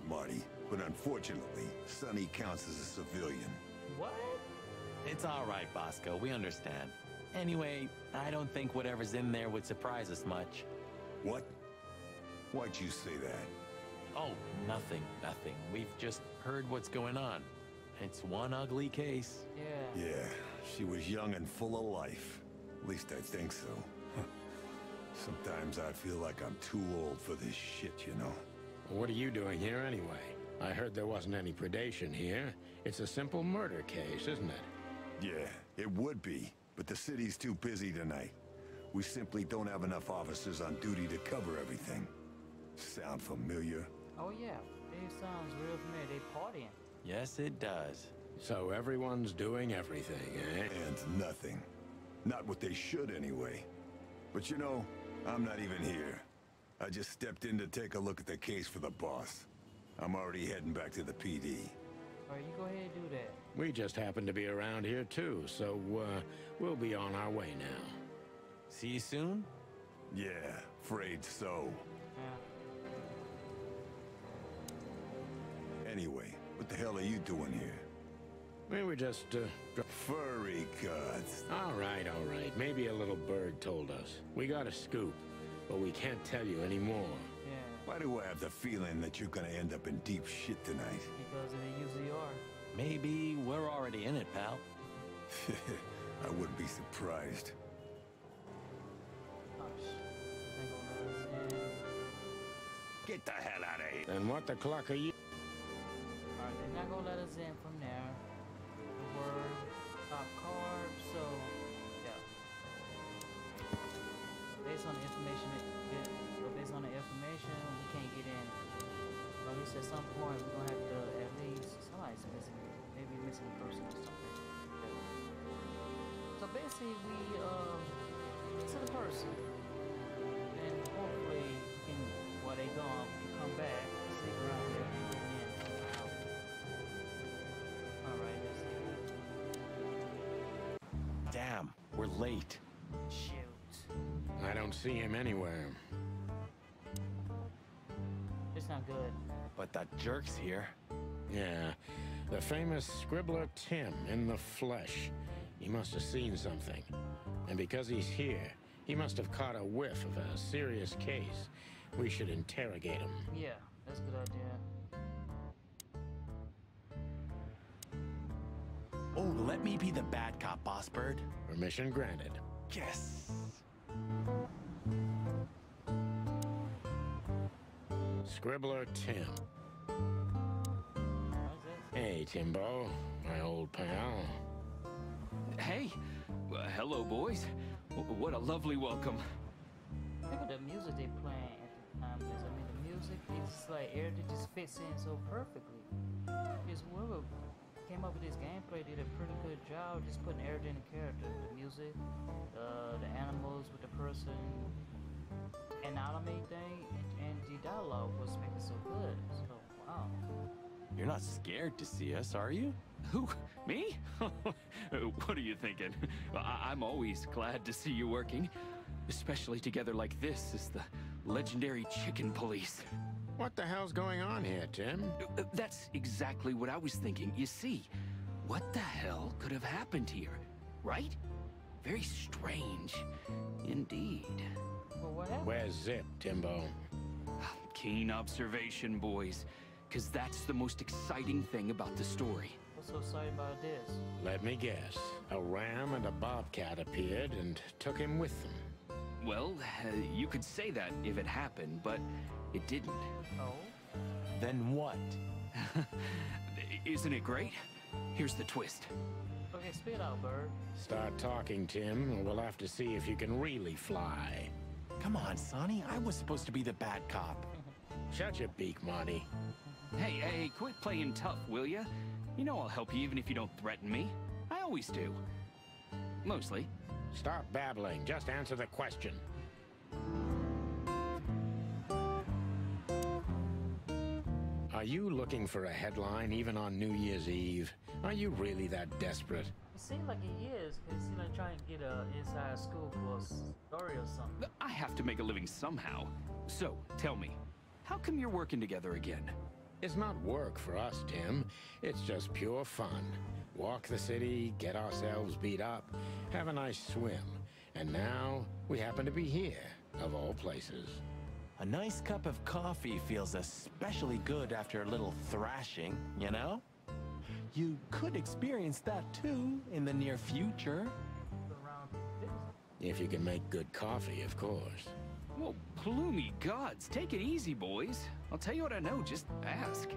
Marty, but unfortunately, Sonny counts as a civilian. What? It's all right, Bosco. We understand. Anyway, I don't think whatever's in there would surprise us much. What? Why'd you say that? Oh, nothing. We've just heard what's going on. It's one ugly case. Yeah. Yeah, she was young and full of life. At least I think so. Sometimes I feel like I'm too old for this shit, you know? What are you doing here anyway? I heard there wasn't any predation here. It's a simple murder case, isn't it? Yeah, it would be, but the city's too busy tonight. We simply don't have enough officers on duty to cover everything. Sound familiar? Oh yeah, it sounds real familiar. They partying. Yes, it does. So everyone's doing everything, eh? And nothing. Not what they should anyway. But you know, I'm not even here. I just stepped in to take a look at the case for the boss. I'm already heading back to the PD. Alright, you go ahead and do that. We just happen to be around here too, so we'll be on our way now. See you soon? Yeah, afraid so. Yeah. Anyway, what the hell are you doing here? We were just, Furry gods. All right. Maybe a little bird told us. We got a scoop, but we can't tell you anymore. Yeah. Why do I have the feeling that you're gonna end up in deep shit tonight? Because they usually are. Maybe we're already in it, pal. I wouldn't be surprised. Oh, ain't gonna let us in. Get the hell out of here. And what the clock are you? Alright, they're not gonna let us in from there. The word top card, so yeah. Based on the information we can't get in. But at least at some point we're gonna have to at least somebody's missing, maybe missing a person or something. So basically we to the person. And hopefully we can, while they gone, we can come back, stick around here and get in. Alright, let's see. Damn, we're late. Shoot. I don't see him anywhere. It's not good. But that jerk's here. Yeah, the famous scribbler Tim in the flesh. He must have seen something. And because he's here, he must have caught a whiff of a serious case. We should interrogate him. Yeah, that's a good idea. Oh, let me be the bad cop, boss bird. Permission granted. Yes. Scribbler Tim. Hey, Timbo, my old pal. Hey, hello, boys. What a lovely welcome. Look at the music they playing at the time. I mean, the music, it's just like everything just fits in so perfectly. Because whoever came up with this gameplay did a pretty good job just putting everything in character. The music, the animals with the person, anatomy thing, and the dialogue was making so good. So, wow. You're not scared to see us, are you? Who? Me? What are you thinking? I'm always glad to see you working. Especially together like this as the legendary chicken police. What the hell's going on here, Tim? That's exactly what I was thinking. You see, what the hell could have happened here, right? Very strange, indeed. Well, what happened? Where's Zipp, Timbo? Keen observation, boys. Because that's the most exciting thing about the story. What's so exciting about this? Let me guess. A ram and a bobcat appeared and took him with them. Well, you could say that if it happened, but it didn't. Oh? Then what? Isn't it great? Here's the twist. Okay, spit out, bird. Start talking, Tim, or we'll have to see if you can really fly. Come on, Sonny. I was supposed to be the bad cop. Shut your beak, Marty. Hey, quit playing tough, will ya? You know I'll help you even if you don't threaten me. I always do. Mostly. Stop babbling. Just answer the question. Are you looking for a headline even on New Year's Eve? Are you really that desperate? It seems like he is, because he's like trying to get a inside school for a story or something. I have to make a living somehow. So, tell me, how come you're working together again? It's not work for us, Tim. It's just pure fun. Walk the city, get ourselves beat up, have a nice swim. And now, we happen to be here, of all places. A nice cup of coffee feels especially good after a little thrashing, you know? You could experience that too in the near future. Around If you can make good coffee, of course. Well, ploomy gods, take it easy, boys. I'll tell you what I know, just ask.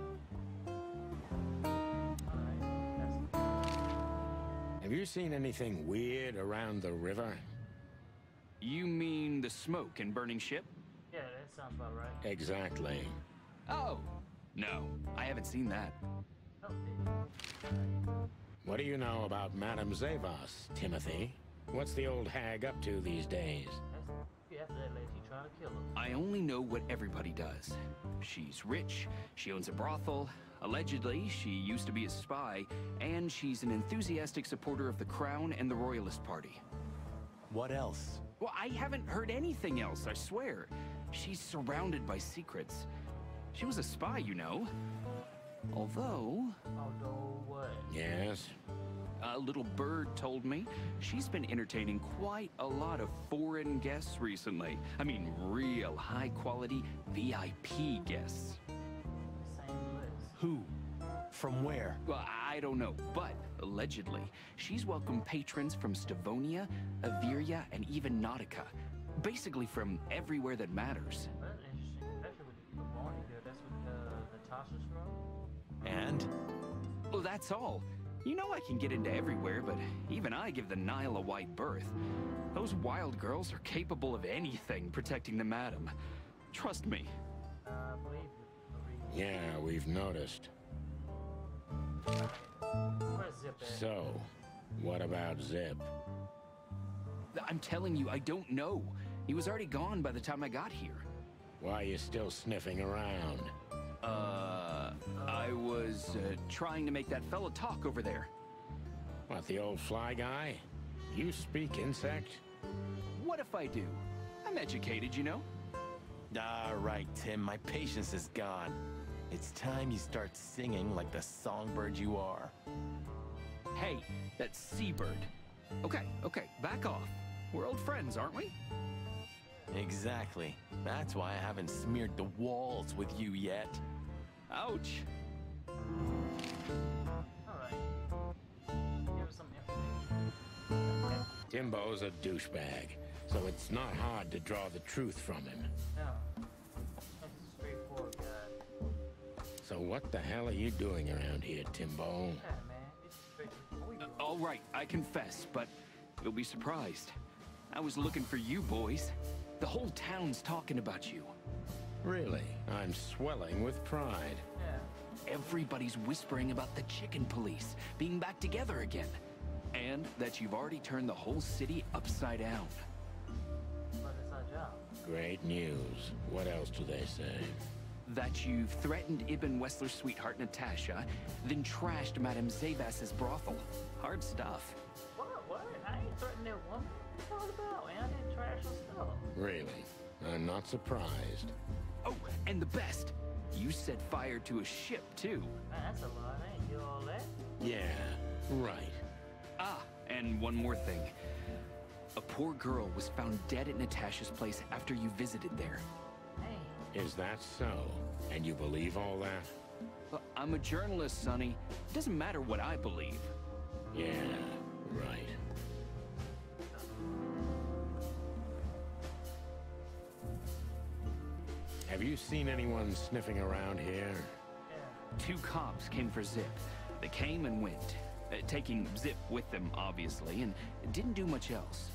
Have you seen anything weird around the river? You mean the smoke and burning ship? Yeah, that sounds about right. Exactly. Oh, no, I haven't seen that. Oh, What do you know about Madame Zavas, Timothy? What's the old hag up to these days? that's after that lady trying to kill him. I only know what everybody does. She's rich, she owns a brothel, allegedly she used to be a spy, and she's an enthusiastic supporter of the Crown and the Royalist Party. What else? Well, I haven't heard anything else, I swear. She's surrounded by secrets. She was a spy, you know. Although, Although what? Yes? a little bird told me she's been entertaining quite a lot of foreign guests recently. I mean, real high-quality VIP guests. Same list. Who? From where? Well, I don't know, but allegedly, she's welcomed patrons from Stavonia, Averia, and even Nautica. Basically from everywhere that matters. That's interesting, especially with the Barney there. That's what Natasha's from. And? Well, that's all. You know I can get into everywhere, but even I give the Nile a wide berth. Those wild girls are capable of anything protecting the madam. Trust me. I believe you. Yeah, we've noticed. Where's Zipp at? So, what about Zipp? I'm telling you, I don't know. He was already gone by the time I got here. Why are you still sniffing around? I was trying to make that fella talk over there. What, the old fly guy? You speak insect? What if I do? I'm educated, you know? All right, Tim, my patience is gone. It's time you start singing like the songbird you are. Hey, that's Seabird. Okay, back off. We're old friends, aren't we? Exactly. That's why I haven't smeared the walls with you yet. Ouch. Alright. Give us some information. Timbo's a douchebag, so it's not hard to draw the truth from him. No. That's a straightforward guy. So what the hell are you doing around here, Timbo? Yeah, man. It's straightforward. All right, I confess, but you'll be surprised. I was looking for you boys. The whole town's talking about you. Really? I'm swelling with pride. Yeah. Everybody's whispering about the chicken police being back together again. And that you've already turned the whole city upside down. But it's our job. Great news. What else do they say? That you've threatened Ibn Wessler's sweetheart Natasha, then trashed Madame Zavas's brothel. Hard stuff. What? I ain't threatening that woman. What you talking about? And I didn't trash her stuff. Really? I'm not surprised. Oh, and the best, you set fire to a ship, too. Man, that's a lot. I ain't hear all that. Yeah, right. Ah, and one more thing. A poor girl was found dead at Natasha's place after you visited there. Hey. Is that so? And you believe all that? Well, I'm a journalist, Sonny. It doesn't matter what I believe. Yeah, right. Have you seen anyone sniffing around here? Yeah. 2 cops came for Zipp. They came and went, taking Zipp with them, obviously, and didn't do much else.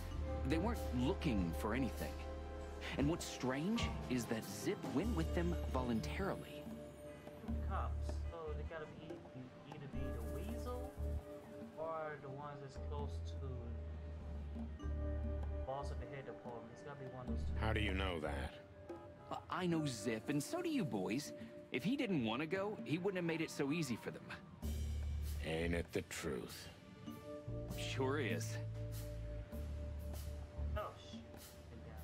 They weren't looking for anything. And what's strange is that Zipp went with them voluntarily. Cops. So they gotta be either be the weasel or the ones that's close to boss of the head department. It's gotta be one of those two. How do you know that? I know Zipp, and so do you boys. If he didn't want to go, he wouldn't have made it so easy for them. Ain't it the truth? Sure is. Oh shit. Get down.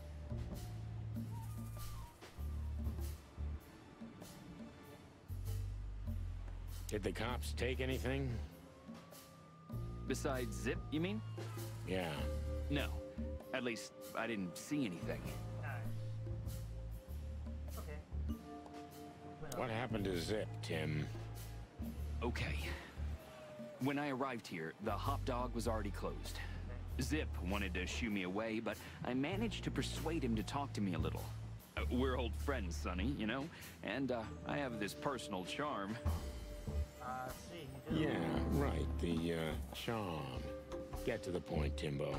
Did the cops take anything? Besides Zipp, you mean? Yeah. No. At least, I didn't see anything. Alright. Okay. What happened to Zipp, Tim? Okay. When I arrived here, the hot dog was already closed. Zipp wanted to shoo me away, but I managed to persuade him to talk to me a little. We're old friends, Sonny, you know? And I have this personal charm. I see. You do. Yeah, right, the, charm. Get to the point, Timbo.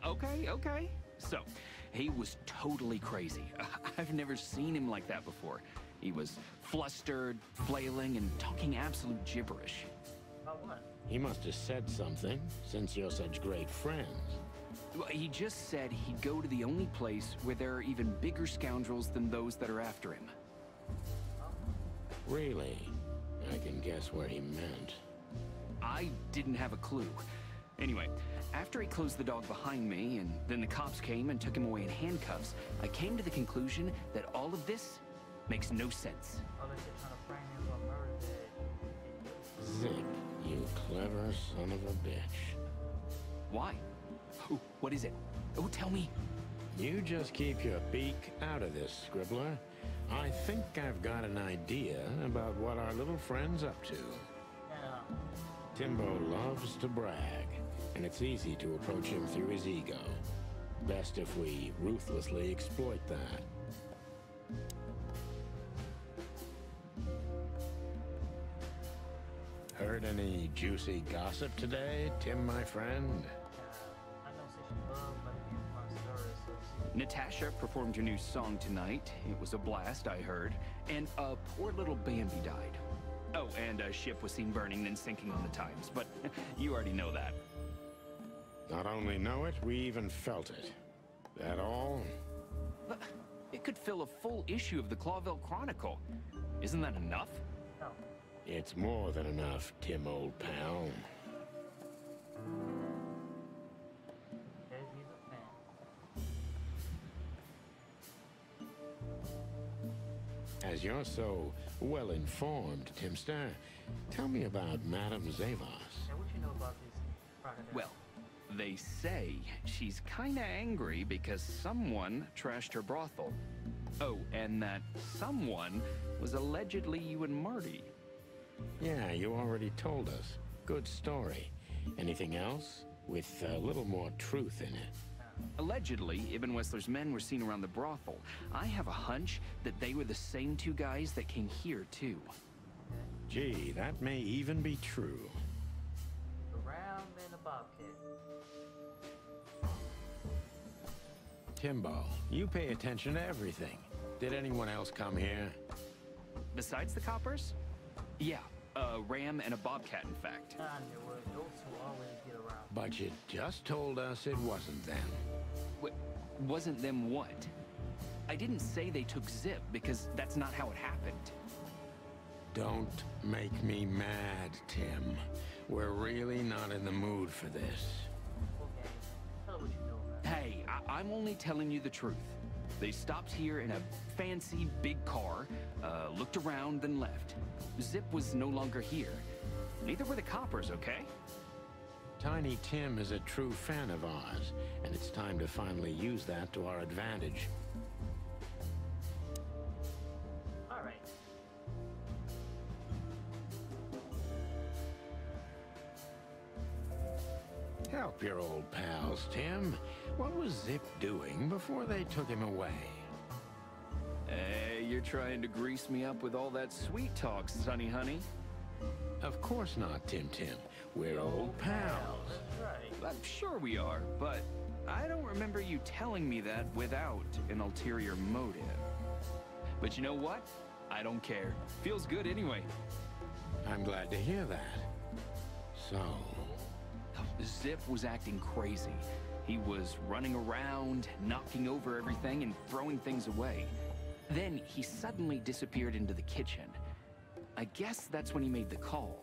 Okay. So, he was totally crazy. I've never seen him like that before. He was flustered, flailing, and talking absolute gibberish. About what? He must have said something, since you're such great friends. Well, he just said he'd go to the only place where there are even bigger scoundrels than those that are after him. Really? I can guess where he meant. I didn't have a clue. Anyway, after he closed the dog behind me, and then the cops came and took him away in handcuffs, I came to the conclusion that all of this makes no sense. Oh, they're trying to frame him for murder. Zipp, you clever son of a bitch. Why? Oh, what is it? Oh, tell me. You just keep your beak out of this, Scribbler. I think I've got an idea about what our little friend's up to. Yeah. Timbo loves to brag, and it's easy to approach him through his ego. Best if we ruthlessly exploit that. Heard any juicy gossip today, Tim, my friend? I know she loved letting me in my stories, so she... Natasha performed her new song tonight. It was a blast, I heard. And a poor little Bambi died. Oh, and a ship was seen burning then sinking on the Times, but you already know that. Not only know it, we even felt it. That all? But it could fill a full issue of the Clawville Chronicle. Isn't that enough? No. It's more than enough, Tim, old pal. Okay, he's a fan. As you're so well-informed, Timster, tell me about Madame Zavos. Hey, what you know about this crocodile? Well, they say she's kinda angry because someone trashed her brothel. Oh, and that someone was allegedly you and Marty. Yeah, you already told us. Good story. Anything else? With a little more truth in it. Allegedly, Ibn Wessler's men were seen around the brothel. I have a hunch that they were the same two guys that came here, too. Gee, that may even be true. The round and the bobcat. Timbo, you pay attention to everything. Did anyone else come here? Besides the coppers? Yeah, a ram and a bobcat, in fact. I knew it. Those two always get around. But you just told us it wasn't them. Wasn't them what? I didn't say they took Zipp, because that's not how it happened. Don't make me mad, Tim. We're really not in the mood for this. Okay. Tell what you know about. Hey, I'm only telling you the truth. They stopped here in a fancy big car, looked around, then left. Zipp was no longer here. Neither were the coppers, okay? Tiny Tim is a true fan of ours, and it's time to finally use that to our advantage. All right. Help your old pals, Tim. What was Zipp doing before they took him away? Hey, you're trying to grease me up with all that sweet talk, Sonny honey. Of course not, Tim. We're old pals. That's right. I'm sure we are, but I don't remember you telling me that without an ulterior motive. But you know what? I don't care. Feels good anyway. I'm glad to hear that. So, Zipp was acting crazy. He was running around, knocking over everything and throwing things away. Then he suddenly disappeared into the kitchen. I guess that's when he made the call.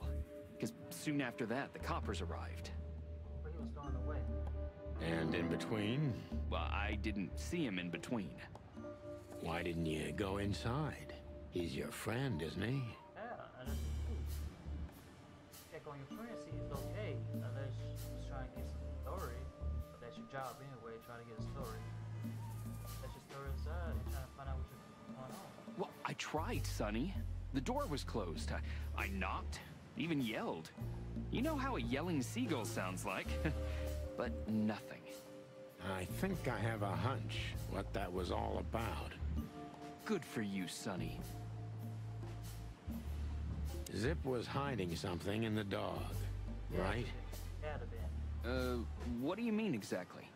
Because soon after that, the coppers arrived. But he was throwing away. and in between? Well, I didn't see him in between. Why didn't you go inside? He's your friend, isn't he? Yeah, and it's cool. check on your friend, see if it's okay. Unless you're trying to get some story. But that's your job anyway, trying to get a story. That's your story inside. You're trying to find out what's going on. Well, I tried, Sonny. The door was closed. I knocked, even yelled. You know how a yelling seagull sounds like. But nothing. I think I have a hunch what that was all about. Good for you, Sonny. Zipp was hiding something in the dog, right? Gotta be. What do you mean exactly?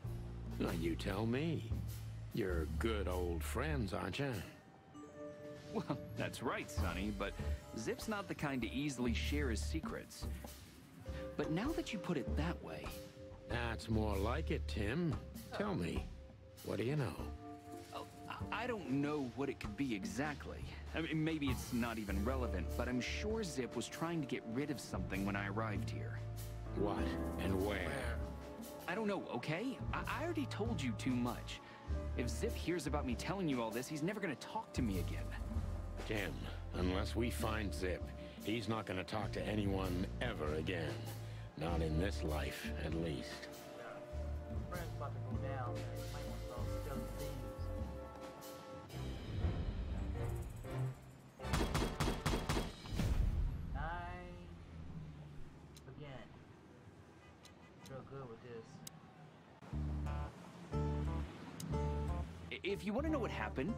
Well, you tell me. You're good old friends, aren't you? Well, that's right, Sonny, but Zipp's not the kind to easily share his secrets. But now that you put it that way... That's more like it, Tim. Tell me, what do you know? Oh, I don't know what it could be exactly. I mean, maybe it's not even relevant, but I'm sure Zipp was trying to get rid of something when I arrived here. What and where? I don't know, okay? I already told you too much. If Zipp hears about me telling you all this, he's never gonna talk to me again. Tim, unless we find Zipp, he's not gonna talk to anyone ever again. Not in this life, at least. Friend's about to go down, man. You might want to spill the beans. Again. Real good with this. If you want to know what happened,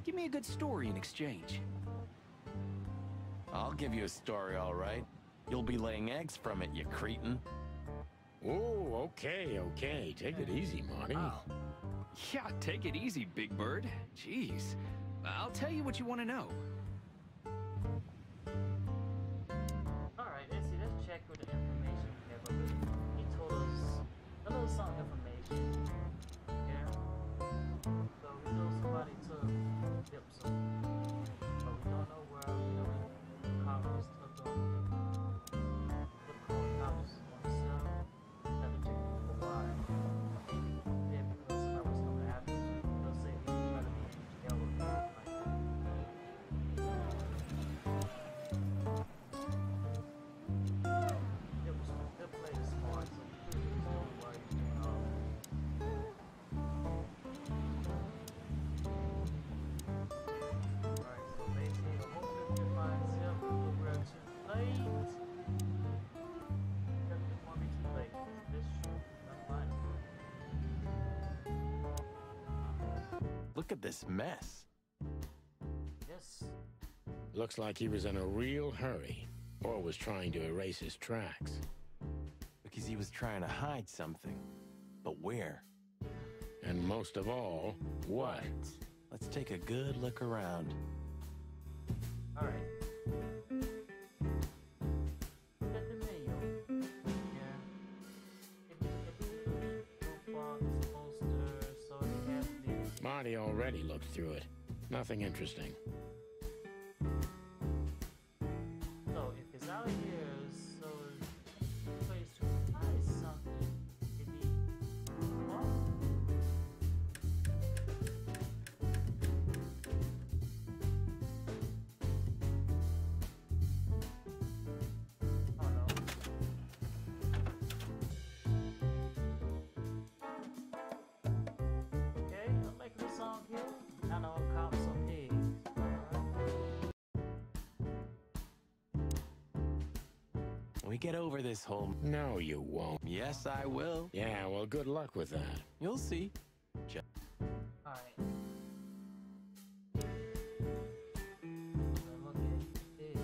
give me a good story in exchange. I'll give you a story, all right. You'll be laying eggs from it, you cretin. Oh, okay. Take it easy, Marty. Oh. Yeah, take it easy, Big Bird. Jeez. I'll tell you what you want to know. Alright, let's check with the information we have over here. He told us a little some information. Yeah. So we know somebody took Zipp, but we don't know where, the cops took them. The cops on the cell. Have to check for why. Yeah, because somebody was coming after him. They'll say he was trying to be in jail or something like that. Look at this mess. Yes. Looks like he was in a real hurry, or was trying to erase his tracks. Because he was trying to hide something. But where? And most of all, what? Let's take a good look around. All right. Look at the menu. Yeah. If you look at the box, poster, so it has the... Marty already looked through it. Nothing interesting. So if it's out here, so it's a place to hide something. It'd be... Well, okay, I'm making a song here. I know I'll count some pigs. We get over this whole... No, you won't. Yes, I will. Yeah, well, good luck with that. You'll see. Alright. Look at this.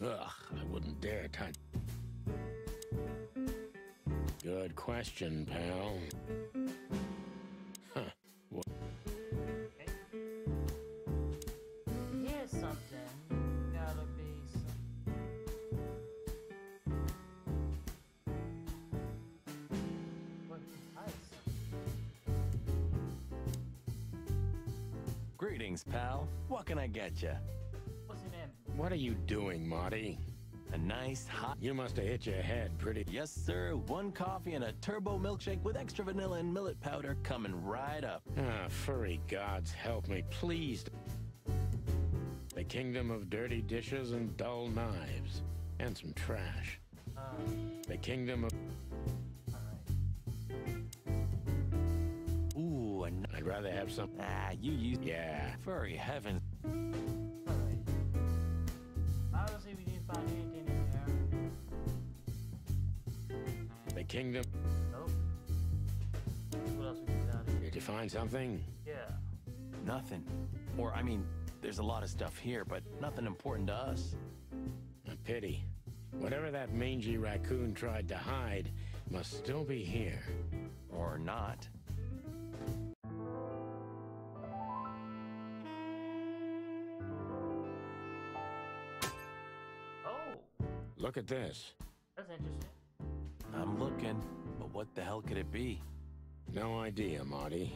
Ugh, I wouldn't dare touch. Good question, pal. Huh. What? Okay. Here's something. Gotta be some. What ice? Greetings, pal. What can I get you? What's your name? What are you doing, Marty? A nice hot... You must have hit your head pretty... Yes, sir. 1 coffee and a turbo milkshake with extra vanilla and millet powder coming right up. Ah, furry gods help me, please. The kingdom of dirty dishes and dull knives. And some trash. The kingdom of... Ooh, I'd rather have some... you use... Yeah. For heaven's... Alright. Obviously, we didn't find anything in there. The kingdom... Nope. What else we get out of here? Did you find something? Yeah. Nothing. Or, I mean, there's a lot of stuff here, but nothing important to us. A pity. Whatever that mangy raccoon tried to hide must still be here. Or not. Oh, Look at this. that's interesting. I'm looking, but what the hell could it be? No idea, Marty.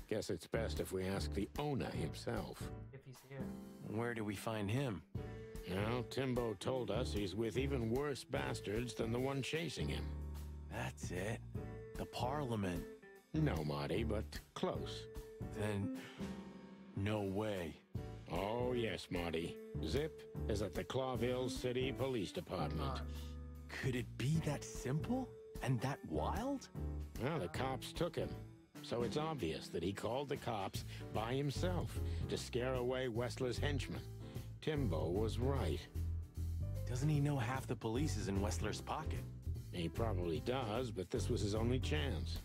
Guess it's best if we ask the owner himself. If he's here. Where do we find him? Well, Timbo told us he's with even worse bastards than the one chasing him. That's it. The Parliament. No, Marty, but close. Then... no way. Oh, yes, Marty. Zipp is at the Clawville City Police Department. Could it be that simple? And that wild? Well, the cops took him. So it's obvious that he called the cops by himself to scare away Wessler's henchmen. Timbo was right. Doesn't he know half the police is in Wessler's pocket? He probably does, but this was his only chance.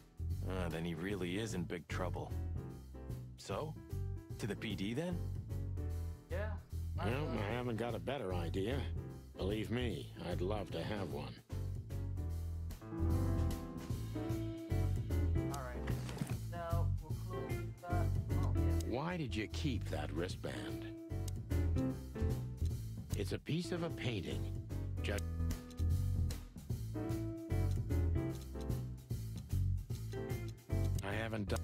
Then he really is in big trouble. So? To the PD then? Yeah. Well, I haven't got a better idea. Believe me, I'd love to have one. Alright. Now, we'll close that. Oh, yeah. Why did you keep that wristband? It's a piece of a painting. Just... I haven't done...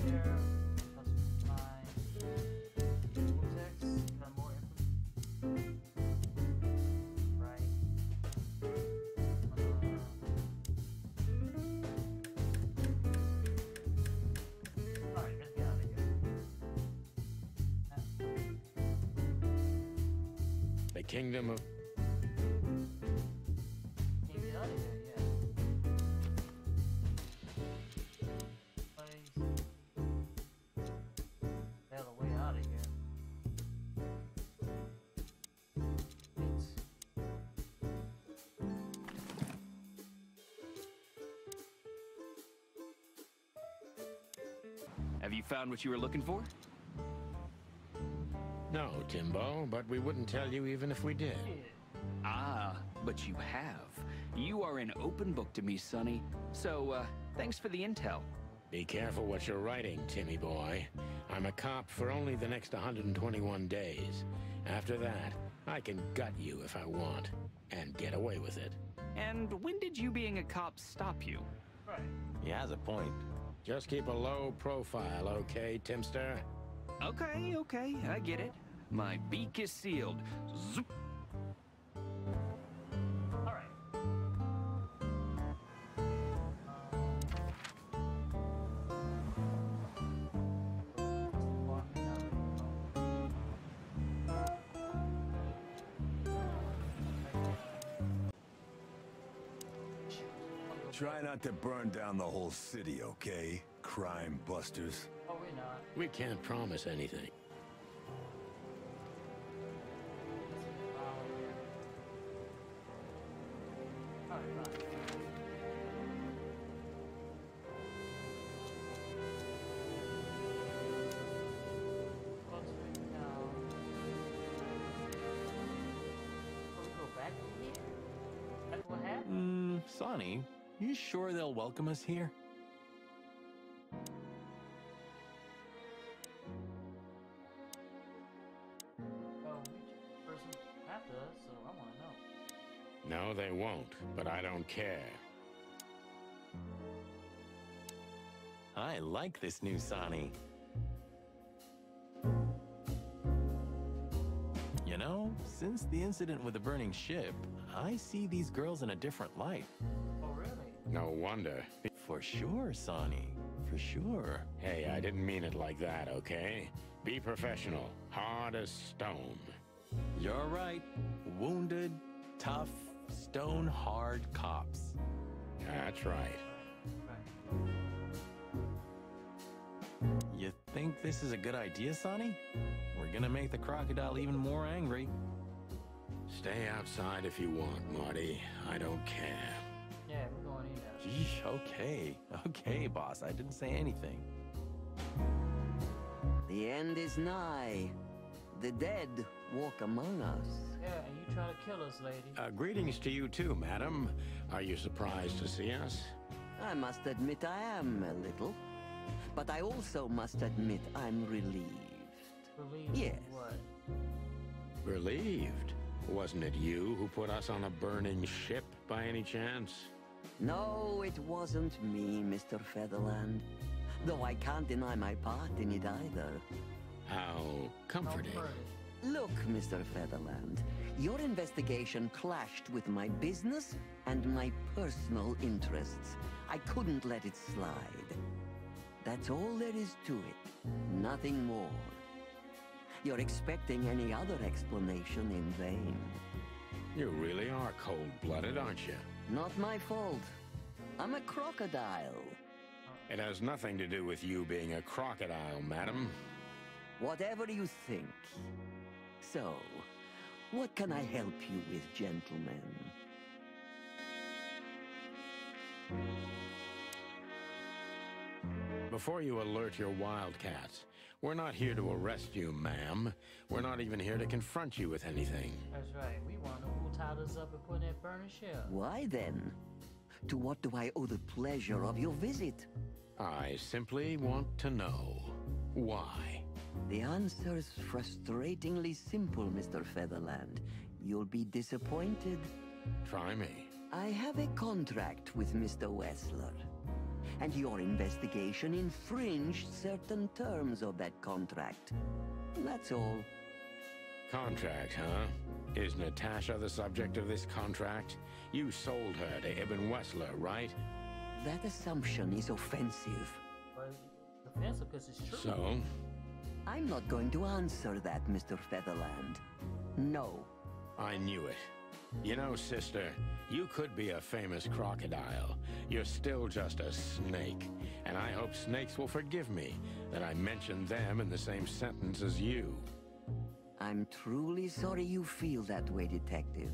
There. That's fine. Text. Got more information. Right. Alright, let's get out of here. The kingdom of... Can't get out of here yet. Place. Hell, a way out of here. It's... Have you found what you were looking for? No, Timbo, but we wouldn't tell you even if we did. Ah, but you have. You are an open book to me, Sonny. So, thanks for the intel. Be careful what you're writing, Timmy boy. I'm a cop for only the next 121 days. After that, I can gut you if I want, and get away with it. And when did you being a cop stop you? Right. He has a point. Just keep a low profile, okay, Timster? Okay, okay, I get it. My beak is sealed. Zoop. Alright. Try not to burn down the whole city, okay? Crime busters. Oh, we're not. We can't promise anything. Alright, fine. Close it down. So we go back to here? That's what happened? Sonny, you sure they'll welcome us here? Well, which person after us, so I want to know. No, they won't, but I don't care. I like this new Sonny. You know, since the incident with the burning ship, I see these girls in a different light. Oh, really? No wonder. For sure, Sonny. For sure. Hey, I didn't mean it like that, okay? Be professional, hard as stone. You're right. Wounded, tough, stone-hard cops. That's right. You think this is a good idea, Sonny? We're gonna make the crocodile even more angry. Stay outside if you want, Marty. I don't care. Yeah, we're going in there. Yeesh, okay. Okay, boss, I didn't say anything. The end is nigh. The dead walk among us. Yeah, and you try to kill us, lady. Greetings to you too, madam. Are you surprised to see us? I must admit I am a little. But I also must admit I'm relieved. Relieved Yes. what? Relieved? Wasn't it you who put us on a burning ship by any chance? No, it wasn't me, Mr. Featherland. Though I can't deny my part in it either. How comforting. Look, Mr. Featherland, your investigation clashed with my business and my personal interests. I couldn't let it slide. That's all there is to it. Nothing more. You're expecting any other explanation in vain. You really are cold-blooded, aren't you? Not my fault. I'm a crocodile. It has nothing to do with you being a crocodile, madam. Whatever you think. So, what can I help you with, gentlemen? Before you alert your wildcats, we're not here to arrest you, ma'am. We're not even here to confront you with anything. That's right. We want to who tied us up and put in that burning shell. Why then? To what do I owe the pleasure of your visit? I simply want to know why. The answer's frustratingly simple, Mr. Featherland. You'll be disappointed. Try me. I have a contract with Mr. Wessler. And your investigation infringed certain terms of that contract. That's all. Contract, huh? Is Natasha the subject of this contract? You sold her to Ibn Wessler, right? That assumption is offensive. But it's offensive because it's true. So? I'm not going to answer that, Mr. Featherland. No. I knew it. You know, sister, you could be a famous crocodile. You're still just a snake. And I hope snakes will forgive me that I mentioned them in the same sentence as you. I'm truly sorry you feel that way, Detective.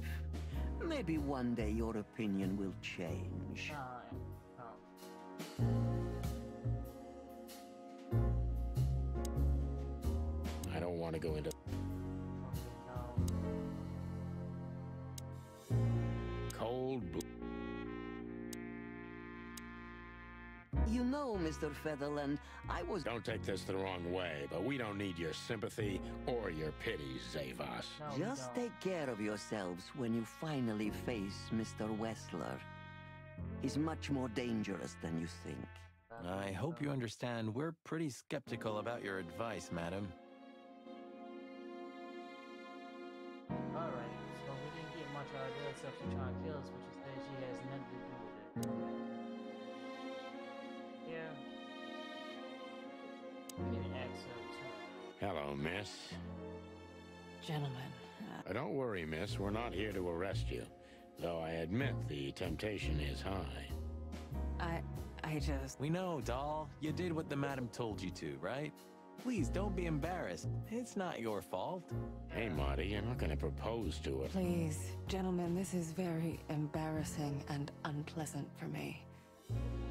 Maybe one day your opinion will change. I don't want to go into cold blood. You know, Mr. Featherland, I was... Don't take this the wrong way, but we don't need your sympathy or your pity, Zavas. Just take care of yourselves when you finally face Mr. Wessler. He's much more dangerous than you think. I hope you understand we're pretty skeptical about your advice, madam. Alright, so we didn't get much out of her except she's trying to kill us, but she said she has nothing to do with it. Yeah. We need to ask her too. Hello, miss. Gentlemen, Don't worry, miss. We're not here to arrest you. Though I admit the temptation is high. I just... We know, doll. You did what the madam told you to, right? Please, don't be embarrassed. It's not your fault. Hey, Marty, you're not going to propose to her. Please, gentlemen, this is very embarrassing and unpleasant for me.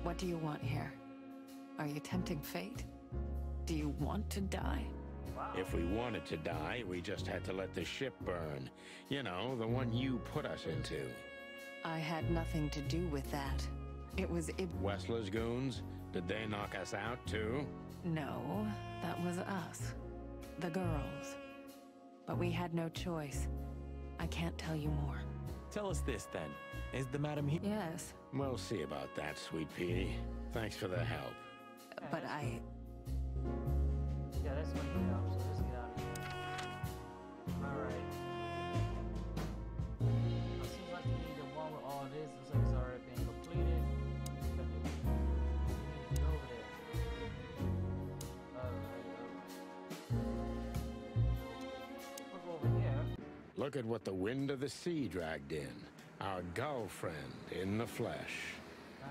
What do you want here? Are you tempting fate? Do you want to die? If we wanted to die, we just had to let the ship burn. You know, the one you put us into. I had nothing to do with that. It was Wessler's goons? Did they knock us out, too? No, that was us. The girls. But we had no choice. I can't tell you more. Tell us this, then. Is the madam here? Yes, We'll see about that, sweet pea. Thanks for the help. but I... Yeah, that's what he helps, so let's get out of here. Alright. It seems like we need the one with all this. Looks like it's already been completed. We need to get over there. Alright. Look at what the wind of the sea dragged in. Our gull friend in the flesh. Right.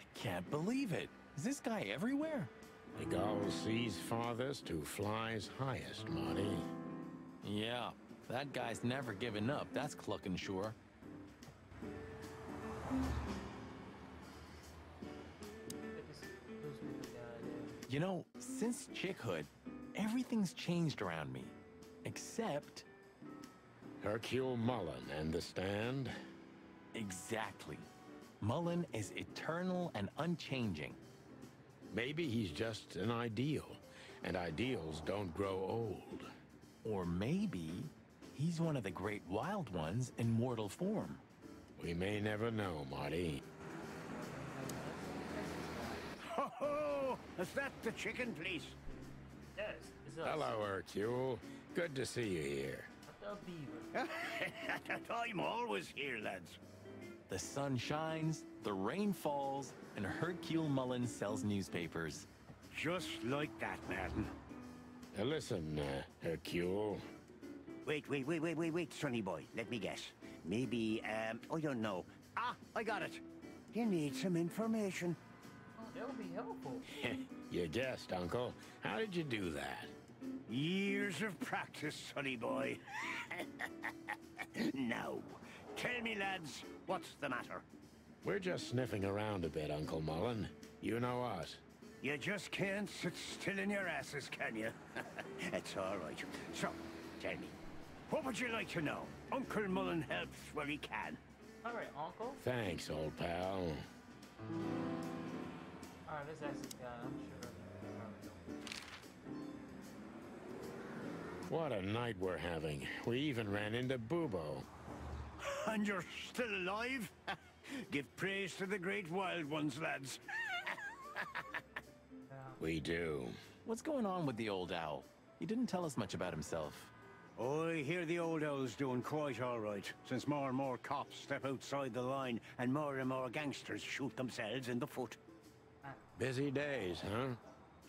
I can't believe it. Is this guy everywhere? The gull sees farthest who flies highest, Marty. Yeah, that guy's never given up. That's clucking sure. You know, since chickhood, everything's changed around me. Except... Hercule Mullen and the stand? Exactly. Mullen is eternal and unchanging. Maybe he's just an ideal, and ideals don't grow old. Or maybe he's one of the great wild ones in mortal form. We may never know, Marty. Ho ho! Is that the chicken, please? Yes, it's us. Hello, Hercule. Good to see you here. The beaver. I'm always here, lads. The sun shines, the rain falls, and Hercule Mullen sells newspapers. Just like that, Martin. Now listen, Hercule. Wait, sonny boy. Let me guess. Maybe, I don't know. Ah, I got it. You need some information. Oh, that would be helpful. You guessed, Uncle. How did you do that? Years of practice, sonny boy. Now, tell me, lads, what's the matter? We're just sniffing around a bit, Uncle Mullen. You know us. You just can't sit still in your asses, can you? It's all right. So, tell me, what would you like to know? Uncle Mullen helps where he can. All right, Uncle. Thanks, old pal. All right, let's ask this guy. I'm sure. What a night we're having. We even ran into Bubo. And you're still alive? Give praise to the great wild ones, lads. We do. What's going on with the old owl? He didn't tell us much about himself. I hear the old owl's doing quite all right, since more and more cops step outside the line and more gangsters shoot themselves in the foot. Busy days, huh?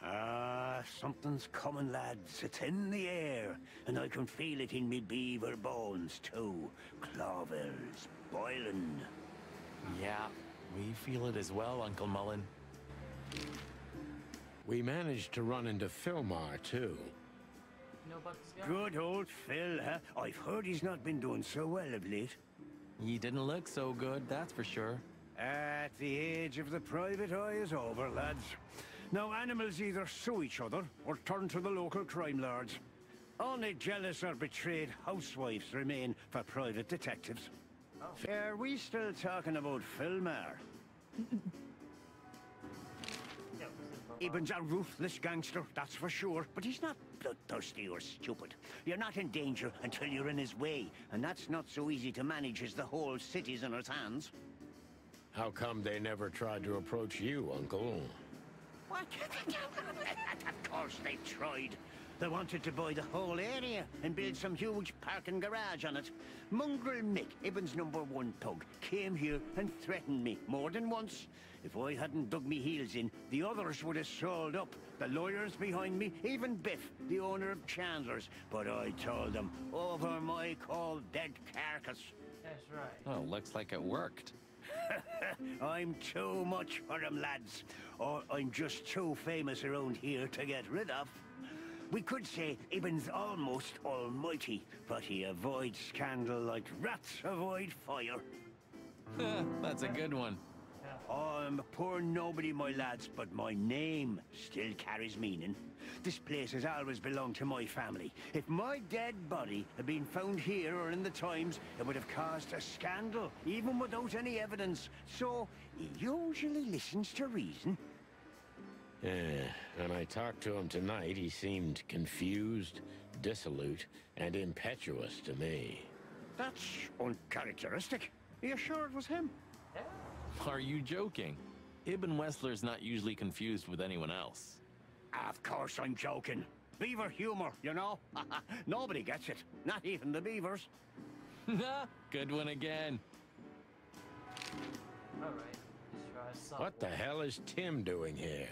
Ah, something's coming, lads. It's in the air, and I can feel it in me beaver bones, too. Clovers boiling. Yeah, we feel it as well, Uncle Mullen. We managed to run into Philmar, too. You know about this guy? Good old Phil, huh? I've heard he's not been doing so well of late. He didn't look so good, that's for sure. At the age of the private eye is over, lads. Now animals either sue each other or turn to the local crime lords. Only jealous or betrayed housewives remain for private detectives. Oh. Are we still talking about Philmar? Yeah, Ibn's a ruthless gangster, that's for sure, but he's not bloodthirsty or stupid. You're not in danger until you're in his way, and that's not so easy to manage as the whole city's in his hands. How come they never tried to approach you, Uncle? What? Of course they tried. They wanted to buy the whole area and build some huge parking garage on it. Mongrel Mick, Ibn's #1 thug, came here and threatened me more than once. If I hadn't dug me heels in, the others would have sold up. The lawyers behind me, even Biff, the owner of Chandler's. But I told them, over my cold dead carcass. That's right. Oh, looks like it worked. I'm too much for them, lads. Or I'm just too famous around here to get rid of. We could say Ibn's almost almighty, but he avoids scandal like rats avoid fire. That's a good one. I'm a poor nobody, my lads, but my name still carries meaning. This place has always belonged to my family. If my dead body had been found here or in the Times, it would have caused a scandal, even without any evidence. So, he usually listens to reason. When I talked to him tonight, he seemed confused, dissolute, and impetuous to me. That's uncharacteristic. Are you sure it was him? Are you joking? Ibn Wessler's not usually confused with anyone else. Of course I'm joking. Beaver humor, you know? Nobody gets it. Not even the beavers. Good one again. All right. Let's try something. What the hell is Tim doing here?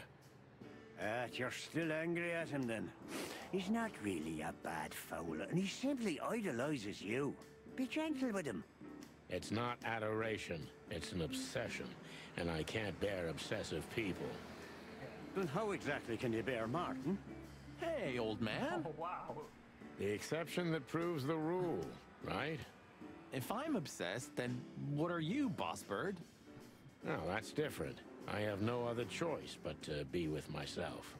You're still angry at him then? He's not really a bad fowler, and he simply idolizes you. Be gentle with him. It's not adoration, it's an obsession, and I can't bear obsessive people. Then how exactly can you bear Martin? Hey, old man. Oh, wow. The exception that proves the rule, right? If I'm obsessed, then what are you, boss bird? No, that's different. I have no other choice but to be with myself.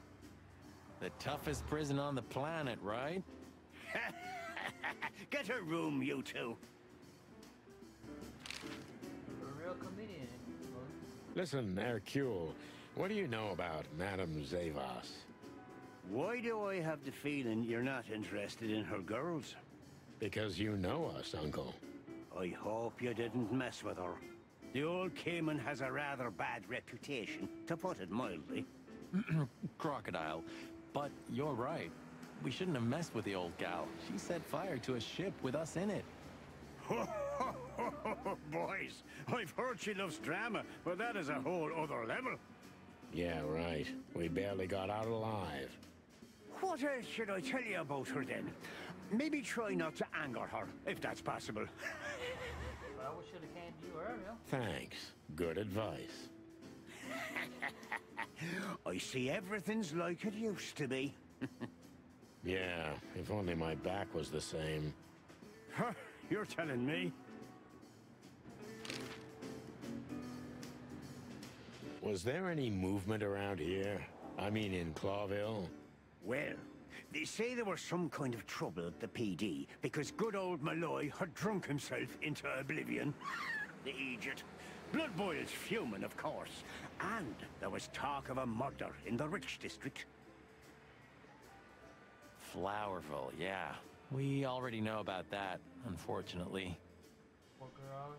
The toughest prison on the planet, right? Get a room, you two. You're a real comedian. Listen, Hercule, what do you know about Madame Zavas? Why do I have the feeling you're not interested in her girls? Because you know us, Uncle. I hope you didn't mess with her. The old Cayman has a rather bad reputation, to put it mildly. Crocodile. But you're right. We shouldn't have messed with the old gal. She set fire to a ship with us in it. Boys, I've heard she loves drama, but that is a whole other level. Yeah, right. We barely got out alive. What else should I tell you about her then? Maybe try not to anger her, if that's possible. Well, we should have came to you earlier. Thanks. Good advice. I see everything's like it used to be. Yeah, if only my back was the same. You're telling me? Was there any movement around here? I mean in Clawville? Well, they say there was some kind of trouble at the PD because good old Malloy had drunk himself into oblivion. The idiot. Blood boils fuming, of course. And there was talk of a murder in the Rich District. Flowerville, yeah. We already know about that, unfortunately. Poor girl.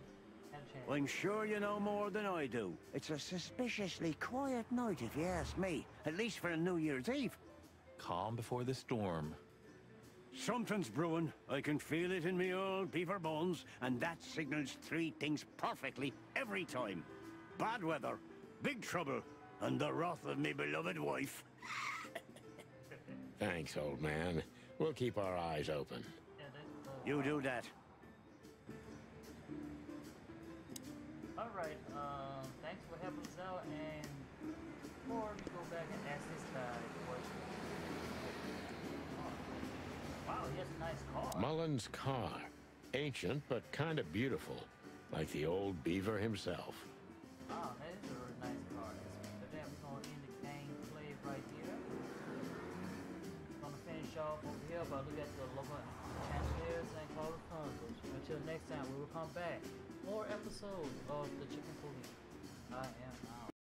Had a chance. I'm sure you know more than I do. It's a suspiciously quiet night, if you ask me. At least for a New Year's Eve. Calm before the storm. Something's brewing. I can feel it in me old beaver bones, and that signals three things perfectly every time. Bad weather, big trouble, and the wrath of me beloved wife. Thanks, old man. We'll keep our eyes open. Yeah, You do that. Alright, thanks for helping us out, and before we go back and ask this guy question. Wow, he has a nice car. Mullen's car. Ancient, but kind of beautiful. Like the old beaver himself. Wow, that is a really nice car. But then we're going to end the gameplay right here. Gonna finish off over here by looking at the local chandeliers and color chronicles. Until next time, we will come back. More episodes of the Chicken Police. I am